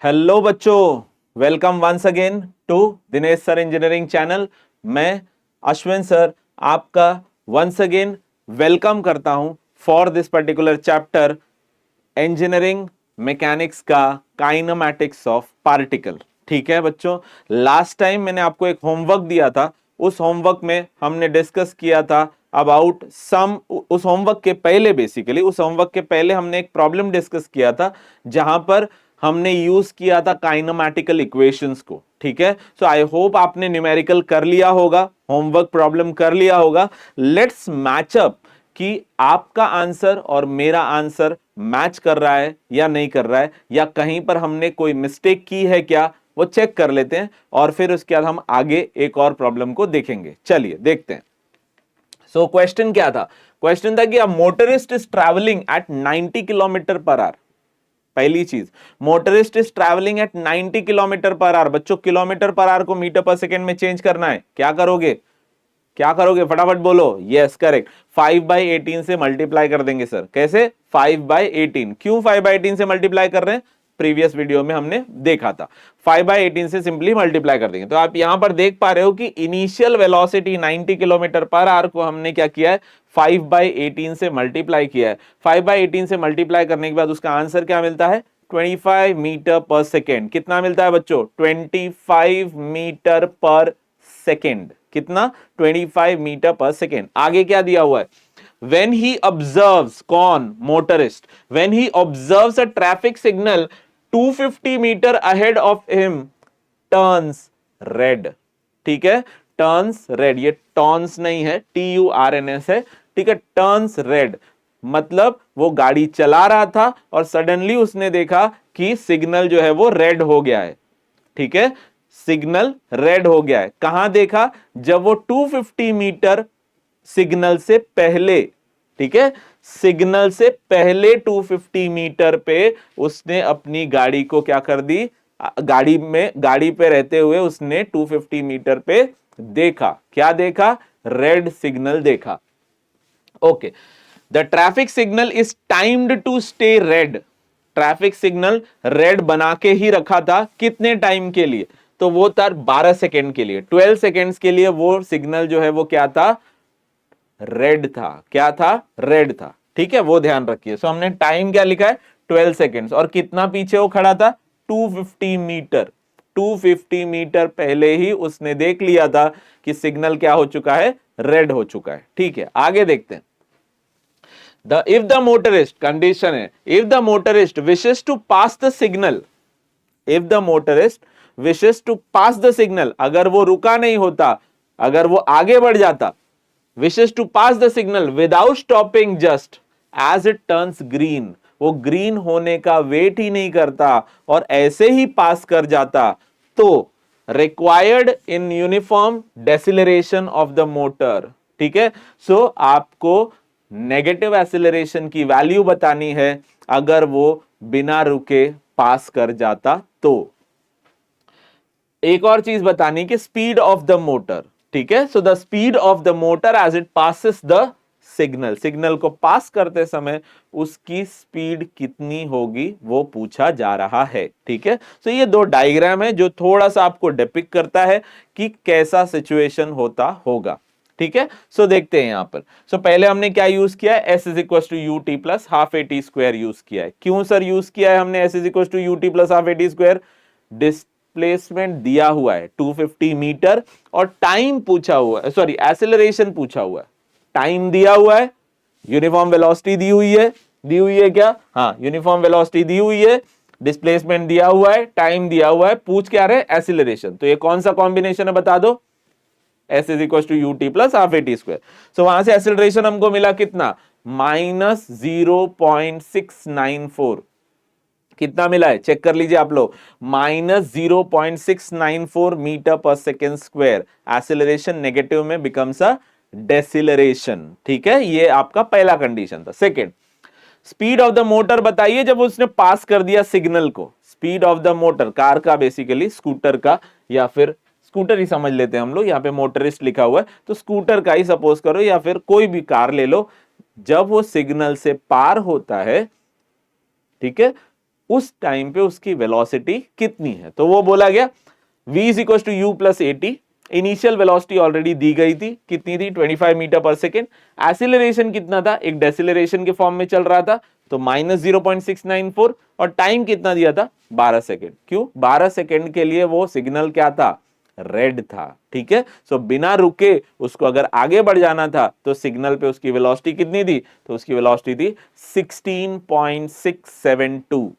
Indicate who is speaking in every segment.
Speaker 1: Hello बच्चों, welcome once again to Dinesh sir engineering channel. मैं Ashwin sir आपका वंस अगेन वेलकम करता हूं for this particular chapter engineering mechanics का काइनेमैटिक्स ऑफ पार्टिकल। ठीक है बच्चों, लास्ट टाइम मैंने आपको एक होमवर्क दिया था। उस होमवर्क में हमने डिस्कस किया था अबाउट सम, उस होमवर्क के पहले बेसिकली उस होमवर्क के पहले हमने एक प्रॉब्लम डिस्कस किया था जहां पर हमने यूज किया था काइनेमैटिकल इक्वेशंस को। ठीक है, सो आई होप आपने न्यूमेरिकल कर लिया होगा, होमवर्क प्रॉब्लम कर लिया होगा। लेट्स मैच अप कि आपका आंसर और मेरा आंसर मैच कर रहा है या नहीं कर रहा है, या कहीं पर हमने कोई मिस्टेक की है क्या, वो चेक कर लेते हैं और फिर उसके बाद हम आगे एक और प्रॉब्लम को देखेंगे। चलिए देखते हैं। सो क्वेश्चन क्या था? क्वेश्चन था कि a motorist is travelling at 90 kilometre per hour. पहली चीज, motorist is travelling at 90 kilometre per hour. बच्चों, किलोमीटर पर आवर को मीटर पर सेकेंड में चेंज करना है, क्या करोगे? क्या करोगे? फटाफट बोलो। यस करेक्ट, 5/18 से मल्टीप्लाई कर देंगे सर। कैसे? 5/18। क्यों 5/18 से मल्टीप्लाई कर रहे हैं? प्रीवियस वीडियो में हमने देखा था 5/18 से सिंपली मल्टीप्लाई कर देंगे। तो आप यहां पर देख पा रहे हो कि initial velocity 90 kilometre per hour को हमने क्या किया है? 5/18 से मल्टीप्लाई किया है। 5/18 से मल्टीप्लाई करने के बाद उसका आंसर क्या मिलता है? 25 मीटर पर सेकेंड। कितना मिलता है बच्चों? 25 मीटर पर सेकेंड। कितना? 25 मीटर पर सेकेंड। आगे क्या दिया हुआ है? When he observes, कौन? Motorist. When he observes a traffic signal 250 metre ahead of him, turns red। ठीक है, टर्न्स रेड। ये टर्न्स नहीं है, TURNS है। ठीक है, टर्न्स रेड मतलब वो गाड़ी चला रहा था और सडनली उसने देखा कि सिग्नल जो है वो रेड हो गया है। ठीक है, सिग्नल रेड हो गया है। कहां देखा? जब वो 250 मीटर सिग्नल से पहले, ठीक है, सिग्नल से पहले 250 मीटर पे उसने अपनी गाड़ी को क्या कर दी? गाड़ी पे रहते हुए उसने 250 मीटर पे देखा। क्या देखा? रेड सिग्नल देखा। Okay, the traffic signal is timed to stay red. Traffic signal red बना के ही रखा था। कितने टाइम के लिए? तो वो था 12 सेकेंड के लिए। 12 सेकेंड्स के लिए वो सिग्नल जो है वो क्या था? रेड था। क्या था? रेड था। ठीक है, वो ध्यान रखिए। सो हमने टाइम क्या लिखा है? 12 सेकेंड्स। और कितना पीछे वो खड़ा था? 250 मीटर। 250 मीटर पहले ही उसने देख लिया था कि सिग्नल क्या हो चुका है? रेड हो चुका है। ठीक है, आगे देखते हैं। इफ द मोटरिस्ट, कंडीशन है, if the motorist wishes to pass the signal, if the motorist wishes to pass the signal, अगर वो रुका नहीं होता, अगर वो आगे बढ़ जाता, wishes to pass the signal without stopping just as it turns green, वो ग्रीन होने का वेट ही नहीं करता और ऐसे ही पास कर जाता, तो required in uniform deceleration of the motor. ठीक है, सो आपको नेगेटिव एसिलरेशन की वैल्यू बतानी है अगर वो बिना रुके पास कर जाता तो। एक और चीज बतानी कि स्पीड ऑफ द मोटर। ठीक है, so the speed of the motor as it passes the signal, signal को पास करते समय उसकी स्पीड कितनी होगी वो पूछा जा रहा है। ठीक है, सो ये दो डायग्राम है जो थोड़ा सा आपको डिपिक्ट करता है कि कैसा सिचुएशन होता होगा। ठीक है, सो देखते हैं यहां पर। सो पहले हमने क्या यूज किया है? S is equal to UT plus half AT square use किया है। क्यों सर यूज किया है हमने S is equal to UT plus half AT square? Displacement दिया हुआ है 250 मीटर और टाइम पूछा हुआ है, सॉरी एसिलरेशन पूछा हुआ है, टाइम दिया हुआ है, यूनिफॉर्म वेलोसिटी दी हुई है। दी हुई है क्या? हाँ, यूनिफॉर्म वेलोसिटी दी हुई है, डिस्प्लेसमेंट दिया हुआ है, टाइम दिया हुआ है, पूछ क्या रहे? एसिलरेशन। तो ये कौन सा कॉम्बिनेशन है बता दो? S is equal to UT plus half AT square. So वहां से एसिलरेशन हमको मिला कितना? -0.694। कितना मिला है? चेक कर लीजिए आप लोग, -0.694 metre per second square. Acceleration negative में बिकम्स अ डेसिलरेशन। ठीक है, ये आपका पहला कंडीशन था। Second, speed of the motor बताइए जब उसने पास कर दिया सिग्नल को। Speed of the motor, car का बेसिकली, स्कूटर का, या फिर स्कूटर ही समझ लेते हैं हम लोग, यहाँ पे मोटरिस्ट लिखा हुआ है तो स्कूटर का ही सपोज करो, या फिर कोई भी कार ले लो। जब वो सिग्नल से पार होता है, ठीक है, उस टाइम पे उसकी वेलोसिटी कितनी है। तो वो बोला गया v is equal to u plus a t. Initial velocity already दी गई थी, कितनी थी 25 मीटर पर सेकेंड। एसिलरेशन कितना था, एक डेसिलरेशन के फॉर्म में चल रहा था, तो -0.694, और टाइम कितना दिया था 12 सेकेंड। क्यों 12 सेकेंड के लिए वो सिग्नल क्या था, रेड था। ठीक है, सो बिना रुके उसको अगर आगे बढ़ जाना था तो सिग्नल पे उसकी वेलोसिटी कितनी थी, तो उसकी वेलोसिटी थी 16.672।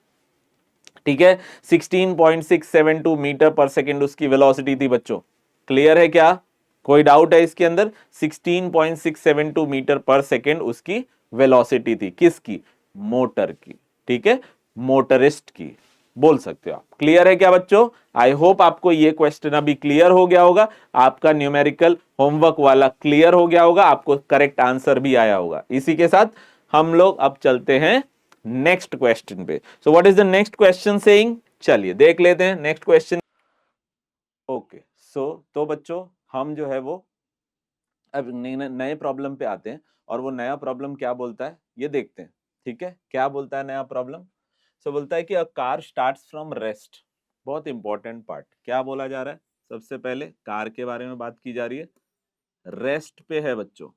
Speaker 1: ठीक है, 16.672 मीटर पर सेकेंड उसकी वेलोसिटी थी बच्चों। क्लियर है क्या, कोई डाउट है इसके अंदर? 16.672 मीटर पर सेकेंड उसकी वेलोसिटी थी, किसकी, मोटर की। ठीक है, मोटरिस्ट की बोल सकते हो आप। क्लियर है क्या बच्चों? आई होप आपको ये क्वेश्चन अभी क्लियर हो गया होगा, आपका न्यूमेरिकल होमवर्क वाला क्लियर हो गया होगा, आपको करेक्ट आंसर भी आया होगा। इसी के साथ हम लोग अब चलते हैं नेक्स्ट क्वेश्चन पे। So what is the next question saying, चलिए देख लेते हैं नेक्स्ट क्वेश्चन। ओके, सो तो बच्चों हम जो है वो अब नए प्रॉब्लम पे आते हैं, और वो नया प्रॉब्लम क्या बोलता है ये देखते हैं। ठीक है, क्या बोलता है नया प्रॉब्लम? सो बोलता है कि a car starts from rest. बहुत इंपॉर्टेंट पार्ट, क्या बोला जा रहा है? सबसे पहले कार के बारे में बात की जा रही है, रेस्ट पे है बच्चों।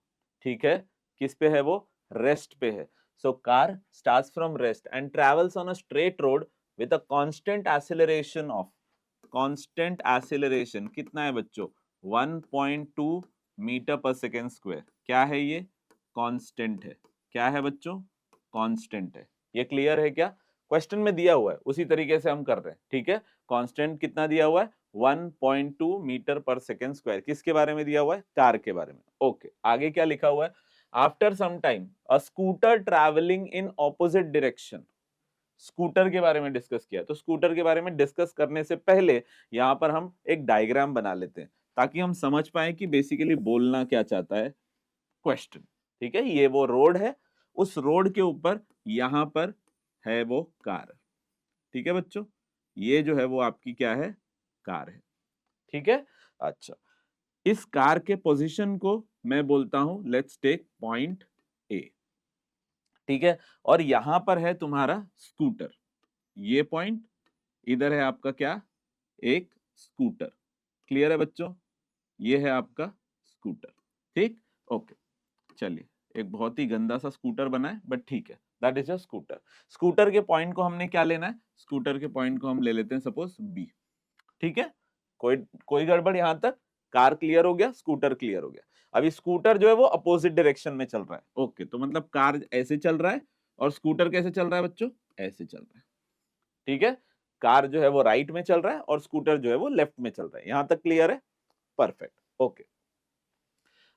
Speaker 1: ठीक है, किस पे है वो, रेस्ट पे है। So car starts from rest and travels on a straight road with a constant acceleration of, constant acceleration कितना है बच्चों, 1.2 मीटर पर सेकेंड स्क्वायर। क्या है ये, कांस्टेंट है। क्या है बच्चों, कांस्टेंट है। ये क्लियर है क्या? क्वेश्चन में दिया हुआ है उसी तरीके से हम कर रहे हैं। ठीक है, कांस्टेंट कितना दिया हुआ है, 1.2 मीटर पर सेकेंड स्क्वायर। किसके बारे में दिया हुआ है, कार के बारे में। ओके, आगे क्या लिखा हुआ है, after some time a scooter travelling in opposite direction. Scooter के बारे में डिस्कस किया, तो स्कूटर के बारे में डिस्कस करने से पहले यहां पर हम एक डायग्राम बना लेते हैं, ताकि हम समझ पाए कि बेसिकली बोलना क्या चाहता है क्वेश्चन। ठीक है, ये वो रोड है, उस रोड के ऊपर यहां पर है वो कार। ठीक है बच्चों, ये जो है वो आपकी क्या है, कार है। ठीक है, अच्छा, इस कार के पोजीशन को मैं बोलता हूं लेट्स टेक पॉइंट ए। ठीक है, और यहां पर है तुम्हारा स्कूटर, ये पॉइंट, इधर है आपका क्या, एक स्कूटर। क्लियर है बच्चों, ये है आपका स्कूटर। ठीक, ओके, चलिए, एक बहुत ही गंदा सा स्कूटर बना है, बट ठीक है, that is a scooter. Scooter के पॉइंट को हमने क्या लेना है, स्कूटर के पॉइंट को हम ले लेते हैं सपोज बी। ठीक है, कोई कोई गड़बड़ यहां तक, कार क्लियर हो गया, स्कूटर क्लियर हो गया। अभी स्कूटर जो है वो अपोजिट डायरेक्शन में चल रहा है। ओके, तो मतलब कार ऐसे चल रहा है और स्कूटर कैसे चल रहा है बच्चों, ऐसे चल रहा है। ठीक है, कार जो है वो राइट में चल रहा है और स्कूटर जो है वो लेफ्ट में चल रहा है। यहां तक क्लियर है, परफेक्ट। ओके,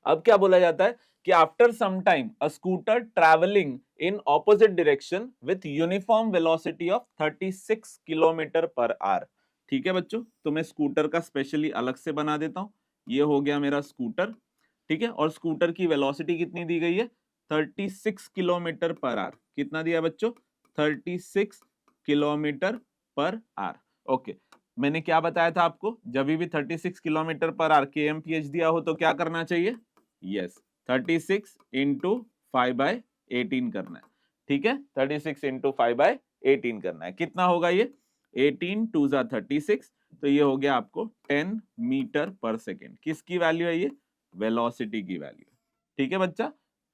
Speaker 1: अब क्या बोला जाता है कि after some time a scooter travelling in opposite direction with uniform velocity of 36 kilometre per hour. ठीक है बच्चों, तो मैं स्कूटर का स्पेशली अलग से बना देता हूं। ये हो गया मेरा स्कूटर। ठीक है, और स्कूटर की वेलोसिटी कितनी दी गई है, 36 किलोमीटर पर आवर। कितना दिया बच्चों, 36 किलोमीटर पर आवर। ओके, मैंने क्या बताया था आपको, जब भी 36 किलोमीटर पर आवर kmph दिया हो तो क्या करना चाहिए, यस 36 इंटू 5/18 करना है। ठीक है, 36 इंटू 5/18 करना है। कितना होगा ये, 18 टू जा 36, तो ये हो गया आपको 10 मीटर पर सेकेंड। किसकी वैल्यू है ये, वेलोसिटी की वैल्यू। ठीक है बच्चा,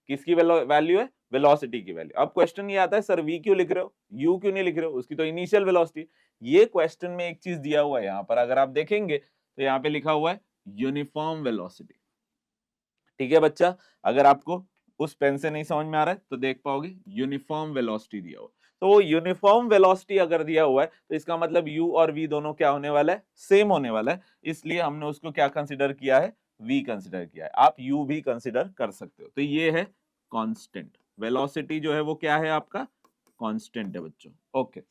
Speaker 1: किसकी वैल्यू है, वेलोसिटी की वैल्यू। अब क्वेश्चन ये आता है सर वी क्यों लिख रहे हो, यू क्यों नहीं लिख रहे हो, उसकी तो इनिशियल वेलोसिटी। ये क्वेश्चन में एक चीज दिया हुआ है यहां पर, अगर आप देखेंगे तो यहां पे लिखा हुआ है यूनिफॉर्म वेलोसिटी। ठीक है बच्चा, अगर आपको उस पेन से नहीं समझ में आ रहा है तो देख पाओगे यूनिफॉर्म वेलोसिटी दिया हुआ। तो वो यूनिफॉर्म वेलोसिटी अगर दिया हुआ है तो इसका मतलब u और v दोनों क्या होने वाला है, सेम होने वाला है। इसलिए हमने उसको क्या कंसीडर किया है, v कंसीडर किया है। आप u भी कंसीडर कर सकते हो। तो ये है कांस्टेंट वेलोसिटी, जो है वो क्या है आपका, कांस्टेंट है बच्चों। ओके,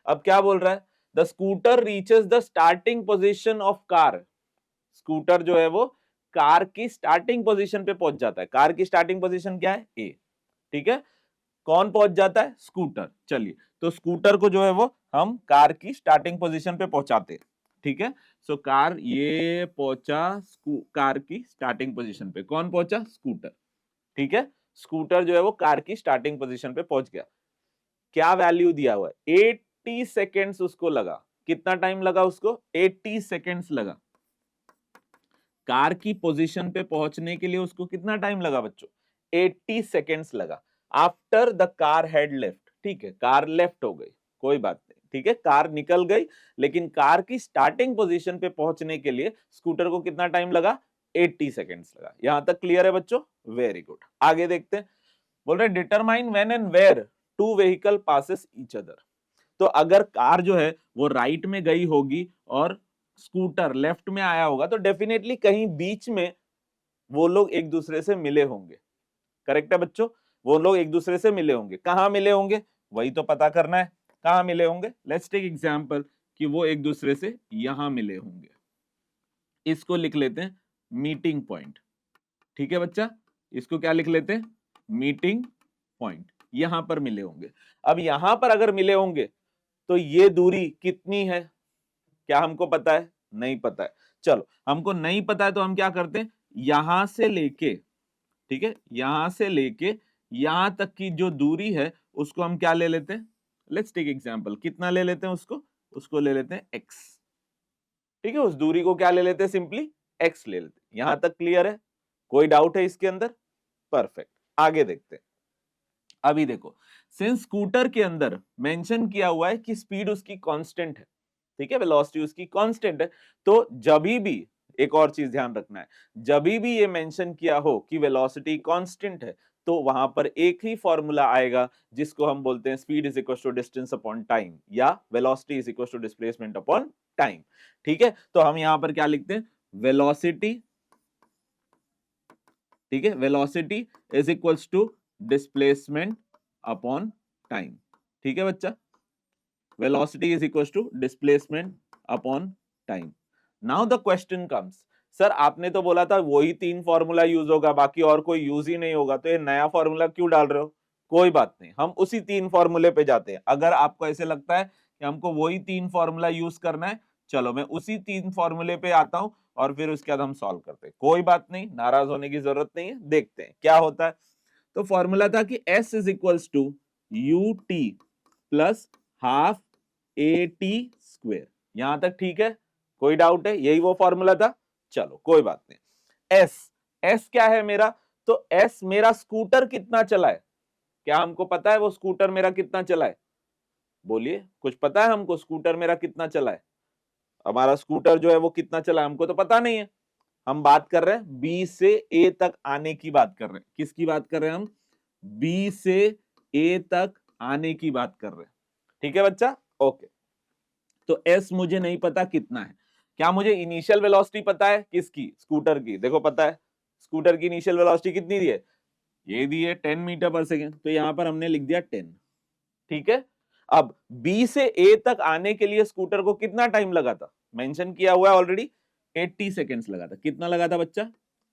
Speaker 1: अब क्या बोल रहा है, the scooter reaches the starting position of car. Scooter जो है वो कार की स्टार्टिंग पोजीशन पे पहुंच जाता है। कार की स्टार्टिंग पोजीशन क्या है, ए। ठीक है, कौन पहुंच जाता है, स्कूटर। चलिए, तो स्कूटर को जो है वो हम कार की स्टार्टिंग पोजीशन पे पहुंचाते हैं। ठीक है, सो कार ये पहुंचा कार की स्टार्टिंग पोजीशन पे। कौन पहुंचा, स्कूटर। ठीक है, स्कूटर जो है वो कार की स्टार्टिंग पोजीशन पे पहुंच गया। क्या वैल्यू दिया हुआ है, 80 सेकेंड्स उसको लगा। कितना टाइम लगा उसको? 80 सेकेंड्स लगा। कार की पोजीशन पे पहुंचने के लिए उसको कितना टाइम लगा बच्चों? 80 सेकेंड्स लगा। After the car had left, ठीक है, कार लेफ्ट हो गई, कोई बात नहीं, ठीक है, कार निकल गई, लेकिन कार की स्टार्टिंग पोजीशन पे पहुंचने के लिए स्कूटर को कितना टाइम लगा? 80 सेकेंड्स लगा। यहां तक क्लियर है बच्चों? Very good. आगे देखते हैं, बोल रहे determine when and where two vehicle passes each other. तो अगर कार जो है वो राइट में गई होगी और स्कूटर लेफ्ट में आया होगा, तो डेफिनेटली कहीं बीच में वो लोग एक दूसरे से मिले होंगे। करेक्ट है बच्चों? वो लोग एक दूसरे से मिले होंगे। कहां मिले होंगे वही तो पता करना है, कहां मिले होंगे। लेट्स टेक एग्जांपल कि वो एक दूसरे से यहां मिले होंगे। इसको लिख लेते हैं मीटिंग पॉइंट, ठीक है बच्चा, इसको क्या लिख लेते हैं? Meeting point. यहां पर मिले होंगे। अब यहां पर अगर मिले होंगे तो ये दूरी कितनी है, क्या हमको पता है? नहीं पता है। चलो, हमको नहीं पता है तो हम क्या करते हैं, यहां से लेके, ठीक है, यहां से लेके यहां तक की जो दूरी है उसको हम क्या ले लेते हैं? लेट्स टेक एग्जांपल, कितना ले लेते हैं उसको ले लेते हैं x, ठीक है, उस दूरी को क्या ले लेते हैं? सिंपली x ले लेते हैं। यहां तक क्लियर है? कोई डाउट है इसके अंदर? परफेक्ट। आगे देखते हैं। अभी देखो, सिंस स्कूटर के अंदर मेंशन किया हुआ है कि स्पीड उसकी कांस्टेंट है, ठीक है, वेलोसिटी उसकी कांस्टेंट है, तो जभी भी, एक और चीज ध्यान रखना है, जभी भी ये मेंशन किया हो कि वेलोसिटी कांस्टेंट है, तो वहां पर एक ही फॉर्मूला आएगा जिसको हम बोलते हैं speed is equal to distance upon time, या velocity is equal to displacement upon time. ठीक है, तो हम यहां पर क्या लिखते हैं? वेलोसिटी, ठीक है, velocity is equals to displacement upon time. ठीक है बच्चा, velocity is equals to displacement upon time. Now the question comes, sir आपने तो बोला था वही तीन फॉर्मूला यूज होगा, बाकी और कोई यूज ही नहीं होगा, तो ये नया फॉर्मूला क्यों डाल रहे हो? कोई बात नहीं, हम उसी तीन फॉर्मूले पे जाते हैं। अगर आपको ऐसे लगता है कि हमको वही तीन फॉर्मूला यूज करना है, चलो मैं उसी तीन फॉर्मूले पे आता हूं और फिर उसके बाद हम सॉल्व करते हैं। कोई बात नहीं, नाराज होने की जरूरत नहीं है, देखते हैं क्या होता है। तो फॉर्मूला था कि s is equals to u t plus half a t square. यहां तक ठीक है? कोई डाउट है? यही वो फॉर्मूला था। चलो कोई बात नहीं। s क्या है मेरा? तो s मेरा स्कूटर कितना चला है, क्या हमको पता है वो स्कूटर मेरा कितना चला है? बोलिए, कुछ पता है हमको स्कूटर मेरा कितना चला है? हमारा स्कूटर जो है वो कितना चला है हमको तो पता नहीं है। हम बात कर रहे हैं बी से ए तक आने की बात कर रहे हैं। किसकी बात कर रहे हैं हम? बी से ए तक आने की बात कर रहे हैं। ठीक है बच्चा? ओके, तो एस मुझे नहीं पता कितना है। क्या मुझे इनिशियल वेलोसिटी पता है? किसकी? स्कूटर की। देखो पता है, स्कूटर की इनिशियल वेलोसिटी कितनी दी है? ये दी है 10 मीटर पर सेकेंड, तो यहां पर हमने लिख दिया 10। ठीक है, अब बी से ए तक आने के लिए स्कूटर को कितना टाइम लगा था? मेंशन किया हुआ है ऑलरेडी, 80 सेकेंड्स लगा था। कितना लगा था बच्चा?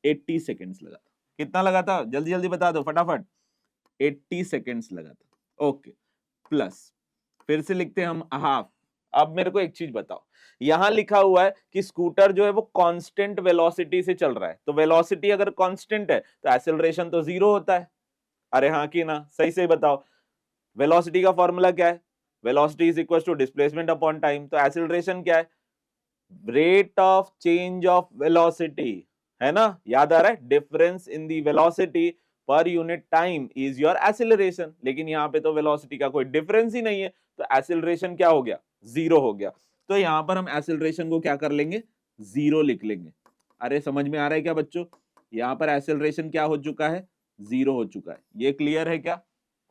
Speaker 1: 80 सेकेंड्स लगा था। कितना लगा था? जल्दी जल्दी बता दो फटाफट। 80 सेकेंड्स लगा था। ओके, प्लस फिर से लिखते हैं हम हाफ। अब मेरे को एक चीज बताओ, यहां लिखा हुआ है कि स्कूटर जो है वो कांस्टेंट वेलोसिटी से चल रहा है, तो वेलोसिटी अगर कांस्टेंट है तो एक्सेलरेशन तो जीरो होता है। अरे हाँ कि ना? सही से बताओ, वेलोसिटी का फॉर्मूला क्या है? Velocity is equal to displacement upon time. तो एक्सेलरेशन क्या है? Rate of change of velocity, है ना? याद आ रहा है? Difference in the velocity per unit time is your acceleration. लेकिन यहां पे तो वेलोसिटी का कोई डिफरेंस ही नहीं है, तो एक्सेलरेशन क्या हो गया? जीरो हो गया। तो यहां पर हम एक्सेलरेशन को क्या कर लेंगे? जीरो लिख लेंगे। अरे समझ में आ रहा है क्या बच्चों? यहां पर एक्सेलरेशन क्या हो चुका है? जीरो हो चुका है। ये क्लियर है क्या?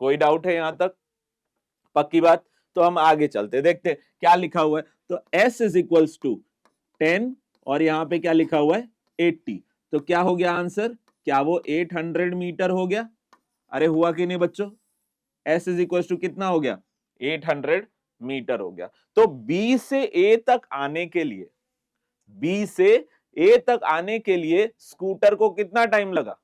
Speaker 1: कोई डाउट है यहां तक? पक्की बात? तो हम आगे चलते देखते हैं क्या लिखा हुआ है। तो s इज इक्वल्स टू 10 और यहां पे क्या लिखा हुआ है? 80। तो क्या हो गया आंसर? क्या वो 800 मीटर हो गया? अरे हुआ कि नहीं बच्चों? s इज इक्वल्स टू कितना हो गया? 800 मीटर हो गया। तो b से a तक आने के लिए, b से a तक आने के लिए स्कूटर को कितना टाइम लगा?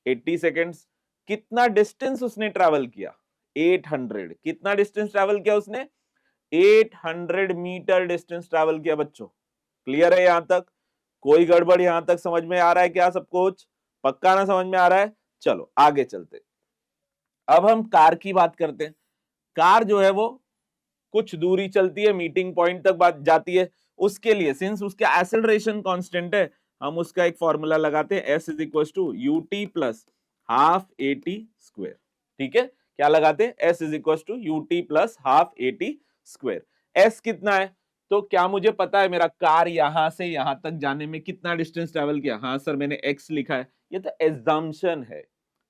Speaker 1: 80 सेकेंड्स। कितना डिस्टेंस उसने ट्रैवल किया? 800। कितना डिस्टेंस ट्रैवल किया उसने? 800 मीटर डिस्टेंस ट्रैवल किया बच्चों। क्लियर है यहां तक? कोई गड़बड़ यहां तक समझ में आ रहा है क्या? सब कुछ पक्का ना समझ में आ रहा है? चलो आगे चलते। अब हम कार की बात करते हैं। कार जो है वो कुछ दूरी चलती है, मीटिंग पॉइंट तक बात जाती है, उसके लिए सिंस उसका एक्सेलरेशन कांस्टेंट है, हम उसका एक फॉर्मूला लगाते हैं, s is equal to u t plus half a t square. ठीक है, क्या लगाते हैं, s is equal to u t plus half a t square. s कितना है, तो क्या मुझे पता है मेरा कार यहां से यहां तक जाने में कितना डिस्टेंस ट्रेवल किया, हाँ सर मैंने x लिखा है, ये तो एजम्पशन है।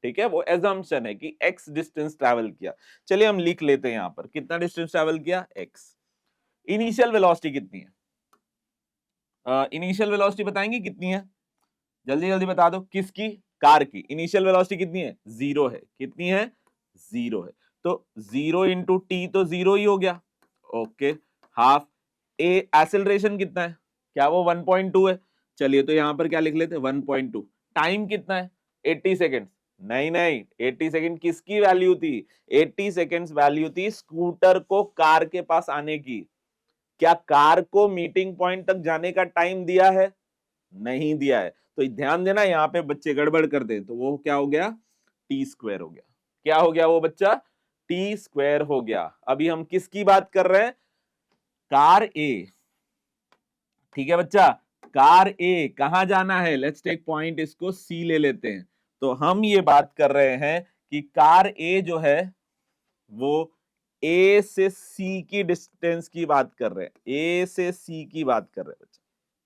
Speaker 1: ठीक है, वो एजम्पशन है कि x डिस्टेंस ट्रेवल किया। चलिए हम लिख लेते हैं यहां पर कितना डिस्टेंस ट्रेवल किया, x। इनिशियल वेलोसिटी कितनी है, इनिशियल वेलोसिटी बताएंगे कितनी है, जल्दी जल्दी बता दो, किसकी, कार की इनिशियल वेलोसिटी कितनी है, 0 है, कितनी है, 0 है, तो 0 इंटू टी तो 0 ही हो गया। ओके, हाफ ए एक्सेलरेशन कितना है, क्या वो 1.2 है, चलिए तो यहां पर क्या लिख लेते हैं 1.2। टाइम कितना है 80 सेकेंड, नहीं नहीं 80 सेकेंड किसकी वैल्यू थी, 80 सेकेंड्स वैल्यू थी स्कूटर को कार के पास आने की। क्या कार को मीटिंग पॉइंट तक जाने का टाइम दिया है, नहीं दिया है, तो ध्यान देना यहाँ पे बच्चे गड़बड़ कर दे तो वो क्या हो गया, टी स्क्वायर हो गया। क्या हो गया वो बच्चा, टी स्क्वायर हो गया। अभी हम किसकी बात कर रहे हैं, कार ए। ठीक है बच्चा, कार ए कहां जाना है, लेट्स टेक पॉइंट, इसको सी ले लेते हैं। तो हम ये बात कर रहे हैं कि कार ए जो है वो ए से सी की डिस्टेंस की बात कर रहे हैं, ए से सी की बात कर रहे हैं बच्चा।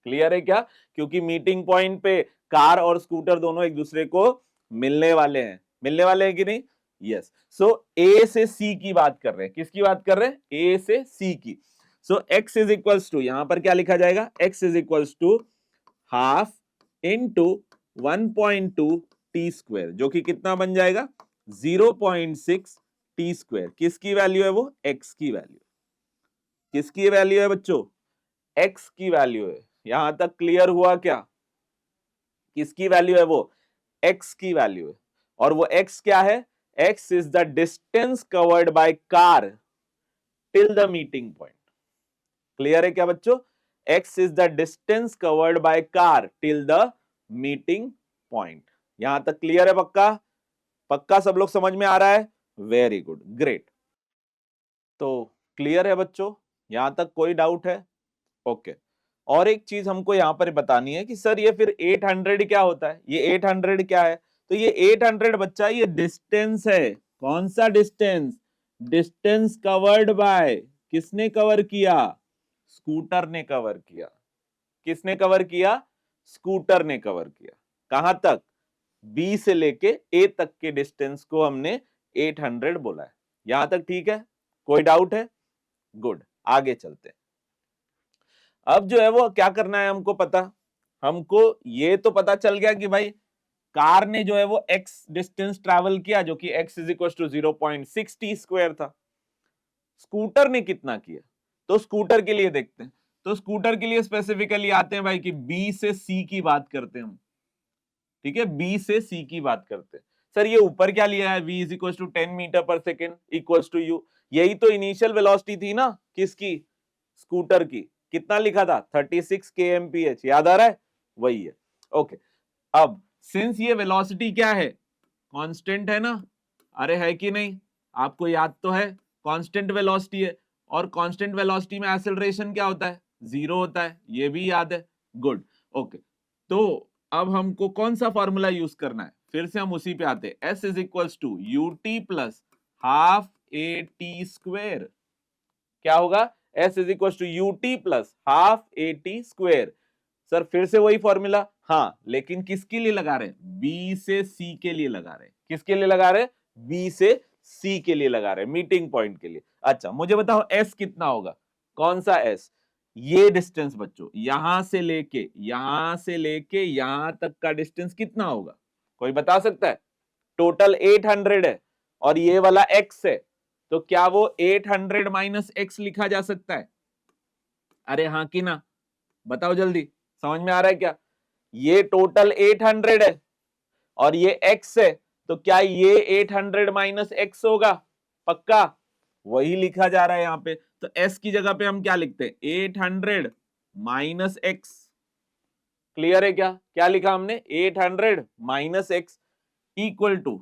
Speaker 1: क्लियर है क्या, क्योंकि मीटिंग पॉइंट पे कार और स्कूटर दोनों एक दूसरे को मिलने वाले हैं, मिलने वाले हैं कि नहीं, यस। सो ए से सी की बात कर रहे हैं, किसकी बात कर रहे हैं, ए से सी की। So x is equals to, यहां पर क्या लिखा जाएगा, x is equals to half into 1.2 t square, जो कि कितना बन जाएगा 0.6 टी स्क्वायर। किसकी वैल्यू है वो, x की वैल्यू, किसकी वैल्यू है बच्चों, x की वैल्यू है। यहां तक क्लियर हुआ क्या, किसकी वैल्यू है वो, x की वैल्यू है। और वो x क्या है, x is the distance covered by car till the meeting point. Clear है क्या बच्चों, x is the distance covered by car till the meeting point. यहां तक क्लियर है, पक्का पक्का सब लोग समझ में आ रहा है, वेरी गुड, ग्रेट। तो क्लियर है बच्चों, यहां तक कोई डाउट है, ओके। और एक चीज हमको यहां पर बतानी है कि सर ये फिर 800 क्या होता है, ये 800 क्या है, तो ये 800 बच्चा ये डिस्टेंस है, कौन सा डिस्टेंस, डिस्टेंस कवर्ड बाय, किसने कवर किया, स्कूटर ने कवर किया, किसने कवर किया, स्कूटर ने कवर किया। कहां तक, बी से लेके ए तक के डिस्टेंस को हमने 800 बोला है। यहां तक ठीक है, कोई डाउट है, गुड, आगे चलते हैं। अब जो है वो क्या करना है हमको पता, हमको ये तो पता चल गया कि भाई कार ने जो है वो x डिस्टेंस ट्रैवल किया, जो कि x is equal to 0.6 t square था। स्कूटर ने कितना किया, तो स्कूटर के लिए देखते हैं, तो स्कूटर के लिए स्पेसिफिकली आते हैं भाई कि b से c की बात करते हैं हम। ठीक है, b से c की बात करते हैं। सर ये ऊपर क्या लिया है, v is equal to 10 metre per second equals to u, यही तो इनिशियल वेलोसिटी थी ना किसकी, स्कूटर की, कितना लिखा था 36 kmph, याद आ रहा है, वही है, ओके। अब सिंस ये वेलोसिटी क्या है, कांस्टेंट है ना, अरे है कि नहीं, आपको याद तो है कांस्टेंट वेलोसिटी है, और कांस्टेंट वेलोसिटी में एक्सेलरेशन क्या होता है, 0 होता है, ये भी याद है, गुड, ओके। तो अब हमको कौन सा फॉर्मूला यूज करना है, फिर से हम उसी पे आते हैं, s is equals to u t plus half a t square. क्या होगा, s is equal to u t plus half a t square. Sir फिर से वही फॉर्मूला, हाँ लेकिन किसके लिए लगा रहे हैं, b से c के लिए लगा रहे हैं, किसके लिए लगा रहे हैं, b से c के लिए लगा रहे हैं, मीटिंग पॉइंट के लिए। अच्छा मुझे बताओ s कितना होगा, कौन सा s, ये डिस्टेंस बच्चों यहां से लेके यहां तक का डिस्टेंस कितना होगा, कोई बता सकता है, टोटल 800 है और ये वाला x है, तो क्या वो 800 माइनस x लिखा जा सकता है, अरे हाँ कि ना, बताओ जल्दी, समझ में आ रहा है क्या, ये टोटल 800 है और ये x है, तो क्या ये 800 माइनस x होगा, पक्का वही लिखा जा रहा है यहां पे। तो s की जगह पे हम क्या लिखते हैं, 800 माइनस x। क्लियर है क्या, क्या लिखा हमने, 800 minus x equal to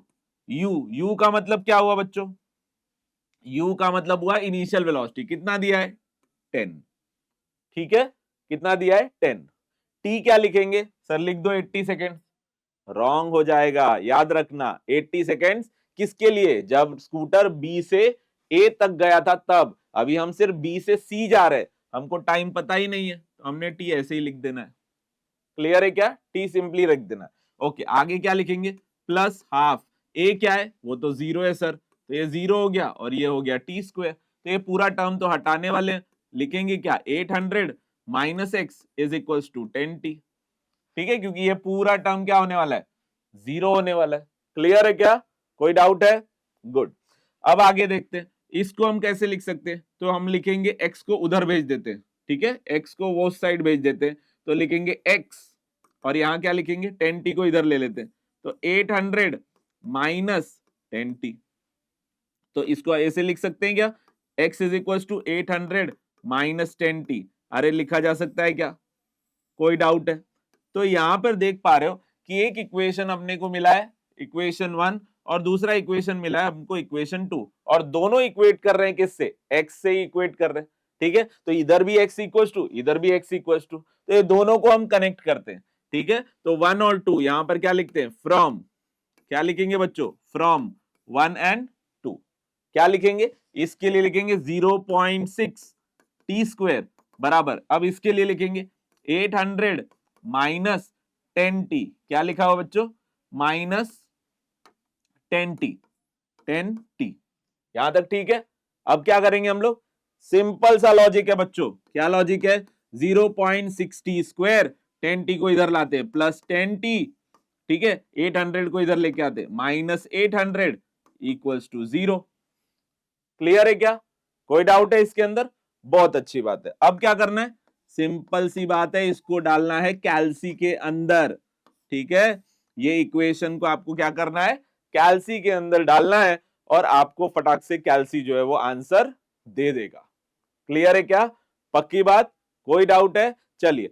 Speaker 1: u, u का मतलब क्या हुआ बच्चों, u का मतलब हुआ इनिशियल वेलोसिटी, कितना दिया है 10, ठीक है, कितना दिया है 10। t क्या लिखेंगे सर, लिख दो 80 सेकेंड, रॉन्ग हो जाएगा, याद रखना 80 सेकेंड्स किसके लिए, जब स्कूटर B से A तक गया था तब, अभी हम सिर्फ B से C जा रहे हैं, हमको टाइम पता ही नहीं है, तो हमने t ऐसे ही लिख देना है। क्लियर है क्या, t सिंपली रख देना। ओके, आगे क्या लिखेंगे, प्लस हाफ, a क्या है, वो तो 0 है सर, तो ये 0 हो गया और ये हो गया t स्क्वायर, तो ये पूरा टर्म तो हटाने वाले हैं, लिखेंगे क्या 800 minus x is equal to 10t, ठीक है, क्योंकि ये पूरा टर्म क्या होने वाला है, 0 होने वाला है। क्लियर है क्या, कोई डाउट है, गुड। अब आगे देखते हैं, इसको हम कैसे लिख सकते हैं, तो हम लिखेंगे x को उधर भेज देते हैं, ठीक है, x को वो साइड भेज देते हैं, तो लिखेंगे x और यहां क्या लिखेंगे 10t को इधर ले लेते हैं, तो 800 माइनस 10t, तो इसको ऐसे लिख सकते हैं क्या, x is equal to 800 minus 10t, अरे लिखा जा सकता है क्या, कोई डाउट है। तो यहां पर देख पा रहे हो कि एक इक्वेशन अपने को मिला है इक्वेशन 1 और दूसरा इक्वेशन मिला है हमको इक्वेशन 2, और दोनों इक्वेट कर रहे हैं किससे, x से ही इक्वेट कर रहे हैं, ठीक है, तो इधर भी x इक्वल टू इधर भी x इक्वल टू, तो ये दोनों को हम कनेक्ट करते हैं, ठीक है, तो 1 और 2 यहां पर क्या लिखते हैं, फ्रॉम, क्या लिखेंगे बच्चों, फ्रॉम 1 एंड 2, क्या लिखेंगे, इसके लिए लिखेंगे 0.6 टी स्क्वायर बराबर, अब इसके लिए लिखेंगे 800 माइनस 10t, क्या लिखा हुआ बच्चों, माइनस 10t, 10t, यहां तक ठीक है। अब क्या करेंगे हम लोग, सिंपल सा लॉजिक है बच्चों, क्या लॉजिक है, 0.6t स्क्वायर, 10t को इधर लाते हैं प्लस 10t, ठीक है, 800 को इधर लेके आते माइनस 800 इक्वल्स टू 0। क्लियर है क्या, कोई डाउट है इसके अंदर, बहुत अच्छी बात है। अब क्या करना है, सिंपल सी बात है, इसको डालना है कैल्सी के अंदर, ठीक है, ये इक्वेशन को आपको क्या करना है, कैल्सी के अंदर डालना है और आपको फटाक से कैल्सी जो है वो आंसर दे देगा। क्लियर है क्या, पक्की बात, कोई डाउट है, चलिए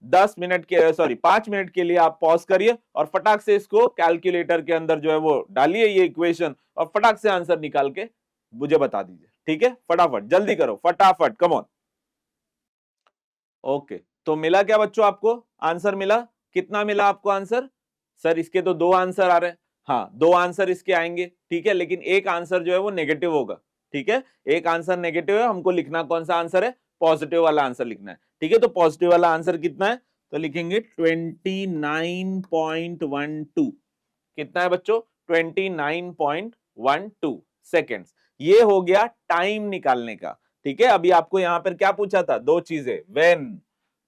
Speaker 1: 10 मिनट के 5 मिनट के लिए आप पॉज करिए और फटाक से इसको कैलकुलेटर के अंदर जो है वो डालिए ये इक्वेशन और फटाक से आंसर निकाल के मुझे बता दीजिए, ठीक है, फटाफट जल्दी करो, फटाफट, कम ऑन। ओके, तो मिला क्या बच्चों, आपको आंसर मिला, कितना मिला आपको आंसर, सर इसके तो 2 आंसर आ रहे हैं, हाँ 2 आंसर इसके आएंगे, ठीक है, लेकिन एक आंसर जो है वो नेगेटिव होगा, ठीक है, एक आंसर नेगेटिव है, हमको लिखना कौन सा आंसर है, पॉजिटिव वाला आंसर लिखना है, ठीक है, तो पॉजिटिव वाला आंसर कितना है, तो लिखेंगे 29.12, कितना है बच्चों, 29.12 सेकेंड्स, ये हो गया टाइम निकालने का, ठीक है। अभी आपको यहां पर क्या पूछा था, 2 चीजें,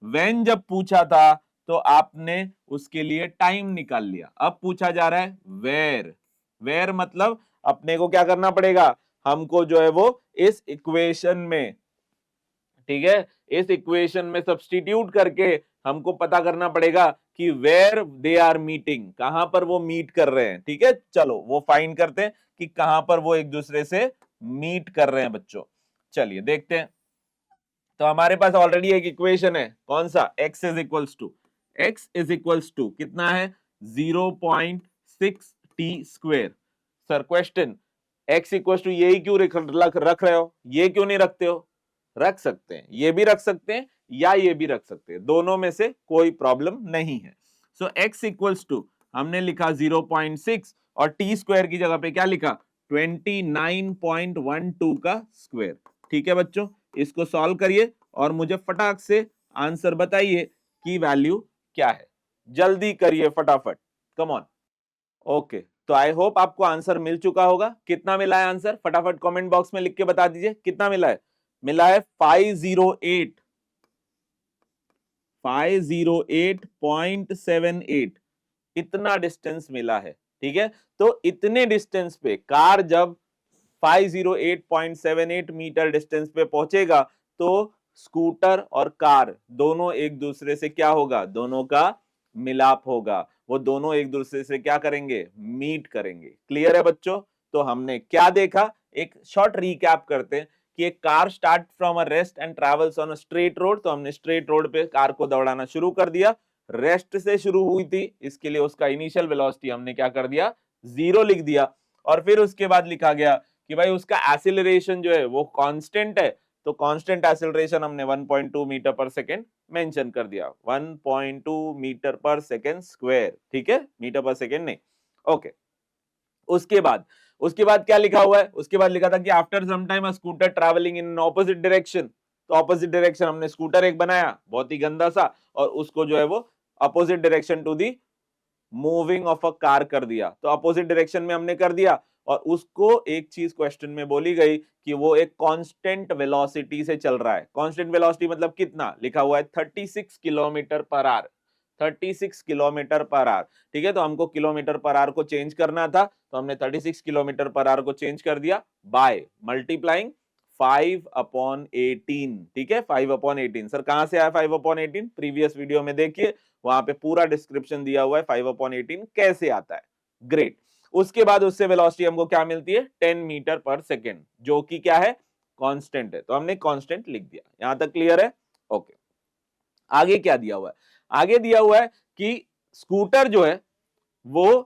Speaker 1: व्हेन जब पूछा था तो आपने उसके लिए टाइम निकाल लिया, अब पूछा जा रहा है वेयर मतलब अपने को क्या करना पड़ेगा, हमको जो है वो इस इक्वेशन में, ठीक है, इस इक्वेशन में सब्स्टिट्यूट करके हमको पता करना पड़ेगा कि वेयर दे आर मीटिंग, कहां पर वो मीट कर रहे हैं, ठीक है, चलो वो फाइंड करते हैं कि कहां पर वो एक दूसरे से मीट कर रहे हैं बच्चों, चलिए देखते हैं। तो हमारे पास ऑलरेडी एक इक्वेशन है, कौन सा, x इज इक्वल्स टू कितना है 0.6 t square. Sir question, x equals to यही क्यों रख रहे हो, ये क्यों नहीं रखते हो, रख सकते हैं, ये भी रख सकते हैं या ये भी रख सकते हैं, दोनों में से कोई प्रॉब्लम नहीं है। सो x इक्वल्स टू हमने लिखा 0.6 और टी स्क्वायर की जगह पे क्या लिखा 29.12 का स्क्वायर, ठीक है बच्चों, इसको सॉल्व करिए और मुझे फटाक से आंसर बताइए कि वैल्यू क्या है, जल्दी करिए फटाफट, कम ऑन। ओके, तो आई होप आपको आंसर मिल चुका होगा, कितना मिला है आंसर फटाफट कमेंट बॉक्स में लिख के बता दीजिए, कितना मिला है, मिला है 508.78, इतना डिस्टेंस मिला है, ठीक है, तो इतने डिस्टेंस पे कार जब 508.78 मीटर डिस्टेंस पे पहुंचेगा तो स्कूटर और कार दोनों एक दूसरे से क्या होगा, दोनों का मिलाप होगा, वो दोनों एक दूसरे से क्या करेंगे, मीट करेंगे। क्लियर है बच्चों, तो हमने क्या देखा, एक शॉर्ट रिकैप करते हैं कि एक car start from a rest and travels on a straight road, तो हमने स्ट्रेट रोड पे कार को दौड़ाना शुरू कर दिया, रेस्ट से शुरू हुई थी, इसके लिए उसका इनिशियल वेलोसिटी हमने क्या कर दिया 0 लिख दिया, और फिर उसके बाद लिखा गया कि भाई उसका एक्सीलरेशन जो है वो कांस्टेंट है, तो कांस्टेंट एक्सीलरेशन हमने 1.2 मीटर पर सेकेंड मेंशन कर दिया, 1.2 मीटर पर सेकेंड स्क्वायर, ठीक है, मीटर पर सेकेंड नहीं। ओके, उसके बाद क्या लिखा हुआ है, उसके बाद लिखा था कि after some time a scooter travelling in opposite direction, तो ऑपोजिट डायरेक्शन हमने स्कूटर एक बनाया बहुत ही गंदा सा, और उसको जो है वो opposite direction to the moving of a car कर दिया, तो अपोजिट डायरेक्शन में हमने कर दिया, और उसको एक चीज क्वेश्चन में बोली गई कि वो एक कांस्टेंट वेलोसिटी से चल रहा है। कांस्टेंट वेलोसिटी मतलब कितना, लिखा हुआ है 36 kilometre per our, 36 kilometre per hour, ठीक है। तो हमको किलोमीटर पर आवर को चेंज करना था, तो हमने 36 किलोमीटर पर आवर को चेंज कर दिया बाय मल्टीप्लाइंग 5/18, ठीक है, 5/18। सर कहां से आया 5/18, प्रीवियस वीडियो में देखिए, वहां पे पूरा डिस्क्रिप्शन दिया हुआ है 5/18 कैसे आता है। ग्रेट, उसके बाद उससे वेलोसिटी हमको क्या मिलती है 10 मीटर पर सेकेंड, जो कि क्या है कांस्टेंट है, तो हमने कांस्टेंट लिख दिया। यहां तक क्लियर है? ओके, आगे क्या दिया हुआ है, आगे दिया हुआ है कि स्कूटर जो है वो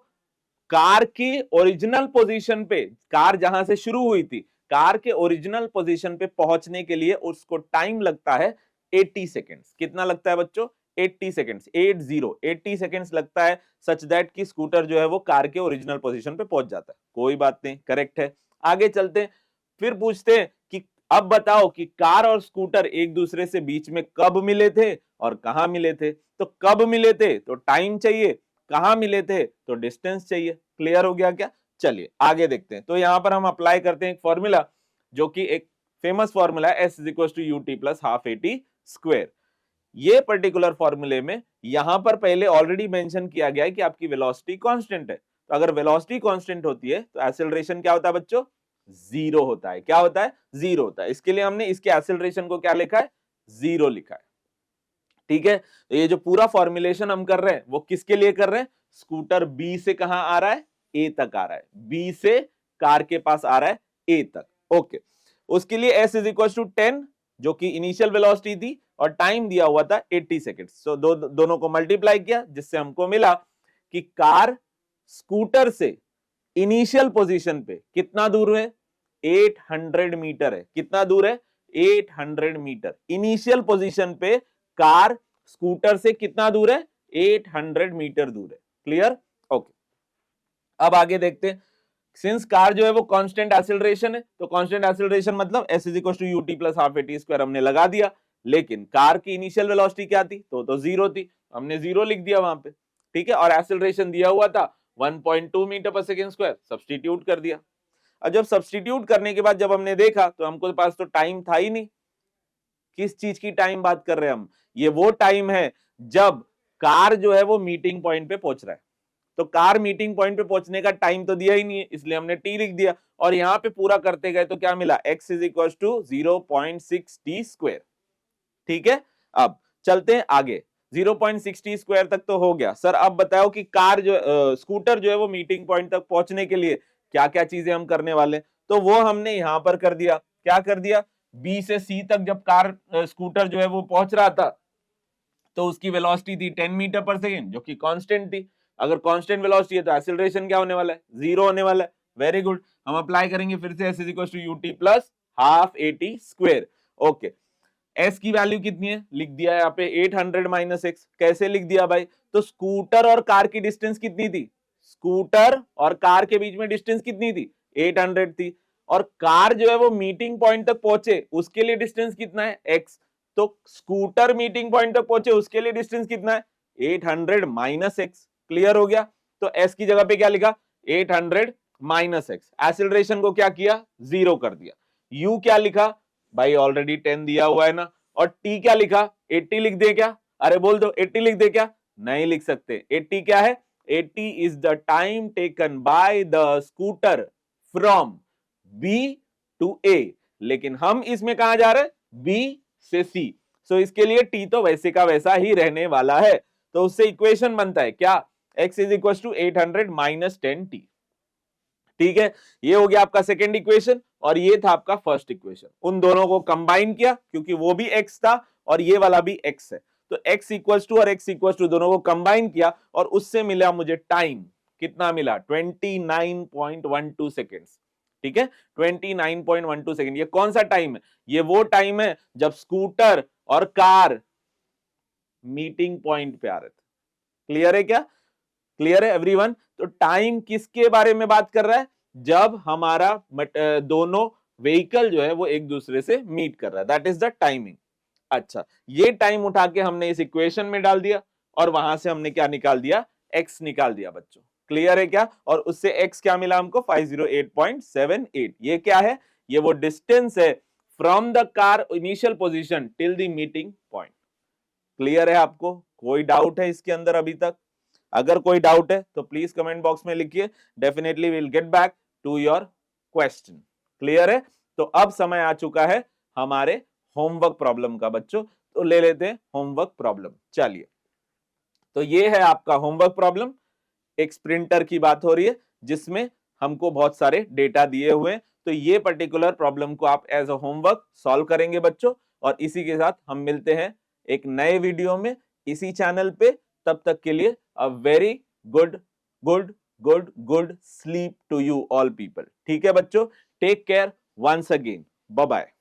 Speaker 1: कार की ओरिजिनल पोजीशन पे, कार जहां से शुरू हुई थी, कार के ओरिजिनल पोजीशन पे पहुंचने के लिए उसको टाइम लगता है 80 सेकेंड्स। कितना लगता है बच्चों? 80 सेकेंड्स, 80 सेकेंड्स लगता है, सच दैट कि स्कूटर जो है वो कार के ओरिजिनल पोजीशन पे पहुंच जाता है। कोई बात नहीं, करेक्ट है। आगे चलते हैं, फिर पूछते हैं कि अब बताओ कि कार और स्कूटर एक दूसरे से बीच में कब मिले थे और कहां मिले थे। तो कब मिले थे तो टाइम चाहिए, कहां मिले थे तो डिस्टेंस चाहिए। क्लियर हो गया क्या? चलिए आगे देखते हैं। तो यहां पर हम अप्लाई करते हैं एक फॉर्मूला, जो कि एक फेमस फॉर्मूला है, S = ut + ½ at स्क्वायर। ये पर्टिकुलर फॉर्मूले में यहां पर पहले ऑलरेडी मेंशन किया गया है कि आपकी वेलोसिटी कांस्टेंट है, तो अगर वेलोसिटी कांस्टेंट होती है तो एक्सेलरेशन क्या होता है बच्चों? जीरो होता है। क्या होता है? जीरो होता है। इसके लिए हमने इसके एक्सेलरेशन को क्या लिखा है? जीरो लिखा है, ठीक है। तो ये जो पूरा फॉर्मुलेशन हम कर रहे हैं वो किसके लिए कर रहे हैं? स्कूटर बी से कहां आ रहा है? ए तक आ रहा है, बी से कार के पास आ रहा है ए तक। ओके, उसके लिए S = 10, जो कि इनिशियल वेलोसिटी थी, और टाइम दिया हुआ था 80 सेकेंड। सो दोनों को मल्टीप्लाई किया, जिससे हमको मिला कि कार स्कूटर से इनिशियल पोजीशन पे कितना दूर है? 800 मीटर है। कितना दूर है? 800 मीटर। इनिशियल पोजीशन पे कार स्कूटर से कितना दूर है? 800 मीटर दूर है। क्लियर? ओके, अब आगे देखते हैं। सिंस कार जो है वो कांस्टेंट एक्सेलरेशन है, तो कांस्टेंट एक्सेलरेशन मतलब S = ut + ½ at स्क्वायर हमने लगा दिया, लेकिन कार की इनिशियल वेलोसिटी क्या थी? तो जीरो थी, हमने जीरो लिख दिया वहां पे, ठीक है। और एक्सेलरेशन दिया हुआ था 1.2 metre per second square, substitute कर दिया। और जब सब्स्टिट्यूट करने के बाद जब हमने देखा तो हमको पास तो टाइम था ही नहीं। किस चीज की टाइम बात कर रहे हैं हम? ये वो टाइम है जब कार जो है वो मीटिंग पॉइंट पे पहुंच रहा है, तो कार मीटिंग पॉइंट पे पहुंचने का टाइम तो दिया ही नहीं है, इसलिए हमने टी लिख दिया। और यहां पे पूरा करते गए तो क्या मिला? x = 0.6 t स्क्वायर, ठीक है। अब चलते हैं आगे, 0.6 t स्क्वायर तक तो हो गया। सर अब बताओ कि कार जो स्कूटर जो है वो मीटिंग पॉइंट तक पहुंचने के लिए क्या क्या चीजें हम करने वाले, तो वो हमने यहां पर कर दिया। क्या कर दिया? बी से सी तक जब कार स्कूटर जो है वो पहुंच रहा था, तो उसकी वेलोसिटी थी 10 मीटर पर सेकेंड, जो कि कांस्टेंट थी। अगर कांस्टेंट वेलोसिटी है तो एक्सेलरेशन क्या होने वाला है? जीरो होने वाला है। वेरी गुड, हम अप्लाई करेंगे फिर से S = ut + ½ at square. Okay, S की वैल्यू कितनी है? लिख दिया है यहाँ पे 800 - x। कैसे लिख दिया भाई? तो स्कूटर और कार की डिस्टेंस कितनी थी? स्कूटर और कार के बीच में डिस्टेंस कितनी थी? 800 थी। और कार जो है वो मीटिंग पॉइंट तक पहुंचे उसके लिए डिस्टेंस कितना है? x। तो स्कूटर मीटिंग पॉइंट तक पहुंचे उसके लिए डिस्टेंस कितना है? 800 - x। क्लियर हो गया? तो s की जगह पे क्या लिखा? 800 - x। एक्सीलरेशन को क्या किया? जीरो कर दिया। u क्या लिखा? भाई ऑलरेडी 10 दिया हुआ है ना। और t क्या लिखा? 80 लिख दे क्या? अरे बोल दो 80 लिख दे क्या? नहीं लिख सकते। 80 क्या है? 80 is the time taken by the scooter from B to A। लेकिन हम इसमें कहां जा रहे हैं? B से C। सो इसके लिए T तो वैसे का वैसा ही रहने वाला है, तो उससे इक्वेशन बनता है क्या? x = 800 - 10t, ठीक है। ये हो गया आपका सेकेंड इक्वेशन, और ये था आपका फर्स्ट इक्वेशन। उन दोनों को कंबाइन किया, क्योंकि वो भी x था और ये वाला भी x है, तो x = और x = दोनों को कंबाइन किया, और उससे मिला मुझे टाइम। कितना मिला? 29.12 सेकेंड्स, ठीक है, 29.12 सेकेंड। ये कौन सा टाइम है? ये वो टाइम है जब स्कूटर और कार मीटिंग पॉइंट पे आ रहे थे। क्लियर है क्या? क्लियर है एवरीवन? तो टाइम किसके बारे में बात कर रहा है? जब हमारा दोनों व्हीकल जो है वो एक दूसरे से मीट कर रहा है, दैट इज द टाइमिंग। अच्छा, ये टाइम उठा के हमने इस इक्वेशन में डाल दिया और वहां से हमने क्या निकाल दिया? x निकाल दिया बच्चों। क्लियर है क्या? और उससे x क्या मिला हमको? 508.78। ये क्या है? ये वो डिस्टेंस है from the car initial position till the meeting point. Clear है आपको? कोई डाउट है इसके अंदर अभी तक? अगर कोई डाउट है तो प्लीज कमेंट बॉक्स में लिखिए, definitely will get back to your question. Clear है? तो अब समय आ चुका है हमारे होमवर्क प्रॉब्लम का बच्चों, तो ले लेते हैं होमवर्क प्रॉब्लम। चलिए, तो ये है आपका होमवर्क प्रॉब्लम। एक स्प्रिंटर की बात हो रही है जिसमें हमको बहुत सारे डेटा दिए हुए हैं, तो ये पर्टिकुलर प्रॉब्लम को आप एज अ होमवर्क सॉल्व करेंगे बच्चों। और इसी के साथ हम मिलते हैं एक नए वीडियो में इसी चैनल पे। तब तक के लिए a very good good good good sleep to you all people. ठीक है बच्चों, take care once again, bye bye.